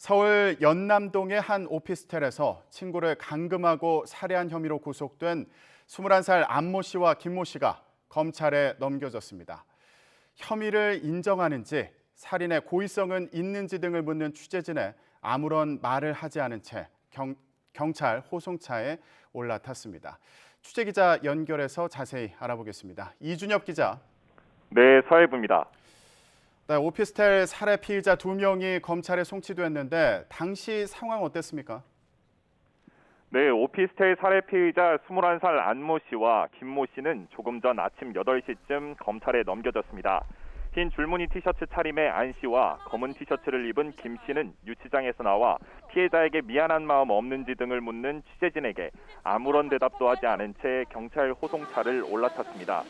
서울 연남동의 한 오피스텔에서 친구를 감금하고 살해한 혐의로 구속된 21살 안모 씨와 김모 씨가 검찰에 넘겨졌습니다. 혐의를 인정하는지, 살인의 고의성은 있는지 등을 묻는 취재진에 아무런 말을 하지 않은 채 경찰 호송차에 올라탔습니다. 취재기자 연결해서 자세히 알아보겠습니다. 이준엽 기자. 네, 서해부입니다. 네, 오피스텔 살해 피의자 2명이 검찰에 송치됐는데 당시 상황 어땠습니까? 네, 오피스텔 살해 피의자 21살 안모 씨와 김모 씨는 조금 전 아침 8시쯤 검찰에 넘겨졌습니다. 흰 줄무늬 티셔츠 차림의 안 씨와 검은 티셔츠를 입은 김 씨는 유치장에서 나와 피해자에게 미안한 마음 없는지 등을 묻는 취재진에게 아무런 대답도 하지 않은 채 경찰 호송차를 올라탔습니다.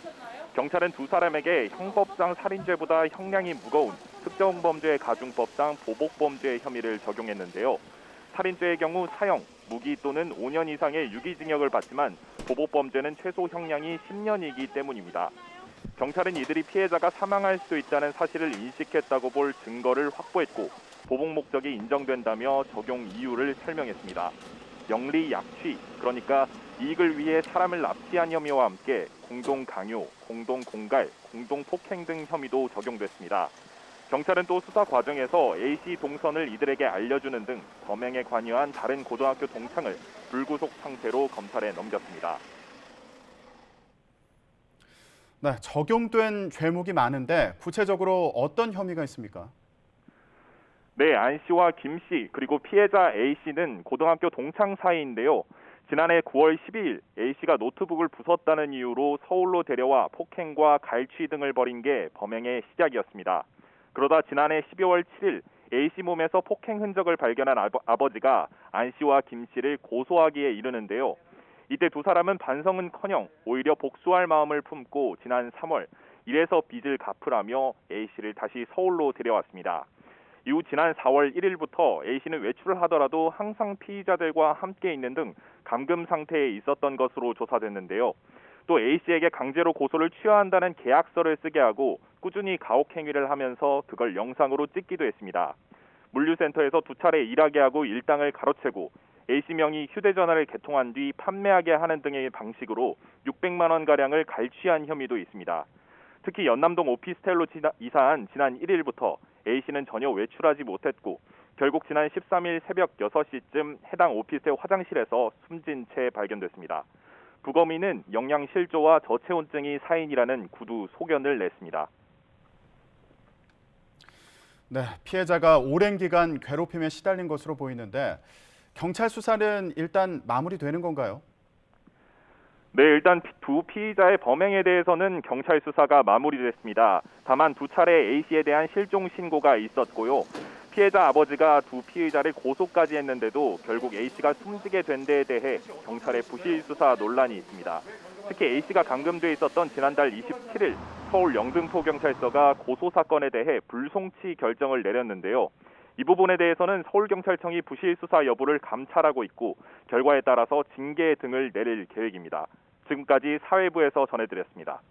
경찰은 두 사람에게 형법상 살인죄보다 형량이 무거운 특정범죄 가중법상 보복범죄 혐의를 적용했는데요. 살인죄의 경우 사형, 무기 또는 5년 이상의 유기징역을 받지만 보복범죄는 최소 형량이 10년이기 때문입니다. 경찰은 이들이 피해자가 사망할 수 있다는 사실을 인식했다고 볼 증거를 확보했고 보복 목적이 인정된다며 적용 이유를 설명했습니다. 영리 약취, 그러니까 이익을 위해 사람을 납치한 혐의와 함께 공동 강요, 공동 공갈, 공동 폭행 등 혐의도 적용됐습니다. 경찰은 또 수사 과정에서 A씨 동선을 이들에게 알려주는 등 범행에 관여한 다른 고등학교 동창을 불구속 상태로 검찰에 넘겼습니다. 네, 적용된 죄목이 많은데 구체적으로 어떤 혐의가 있습니까? 네, 안 씨와 김 씨 그리고 피해자 A 씨는 고등학교 동창 사이인데요. 지난해 9월 12일 A 씨가 노트북을 부쉈다는 이유로 서울로 데려와 폭행과 갈취 등을 벌인 게 범행의 시작이었습니다. 그러다 지난해 12월 7일 A 씨 몸에서 폭행 흔적을 발견한 아버지가 안 씨와 김 씨를 고소하기에 이르는데요. 이때 두 사람은 반성은커녕 오히려 복수할 마음을 품고 지난 3월 이래서 빚을 갚으라며 A 씨를 다시 서울로 데려왔습니다. 이후 지난 4월 1일부터 A 씨는 외출을 하더라도 항상 피의자들과 함께 있는 등 감금 상태에 있었던 것으로 조사됐는데요. 또 A 씨에게 강제로 고소를 취하한다는 계약서를 쓰게 하고 꾸준히 가혹 행위를 하면서 그걸 영상으로 찍기도 했습니다. 물류센터에서 두 차례 일하게 하고 일당을 가로채고 A 씨 명의 휴대전화를 개통한 뒤 판매하게 하는 등의 방식으로 600만 원가량을 갈취한 혐의도 있습니다. 특히 연남동 오피스텔로 이사한 지난 1일부터 A 씨는 전혀 외출하지 못했고 결국 지난 13일 새벽 6시쯤 해당 오피스텔 화장실에서 숨진 채 발견됐습니다. 부검인은 영양실조와 저체온증이 사인이라는 구두 소견을 냈습니다. 네, 피해자가 오랜 기간 괴롭힘에 시달린 것으로 보이는데 경찰 수사는 일단 마무리되는 건가요? 네, 일단 두 피의자의 범행에 대해서는 경찰 수사가 마무리됐습니다. 다만 두 차례 A씨에 대한 실종 신고가 있었고요. 피해자 아버지가 두 피의자를 고소까지 했는데도 결국 A씨가 숨지게 된 데에 대해 경찰의 부실 수사 논란이 있습니다. 특히 A씨가 감금돼 있었던 지난달 27일 서울 영등포경찰서가 고소 사건에 대해 불송치 결정을 내렸는데요. 이 부분에 대해서는 서울경찰청이 부실 수사 여부를 감찰하고 있고 결과에 따라서 징계 등을 내릴 계획입니다. 지금까지 사회부에서 전해드렸습니다.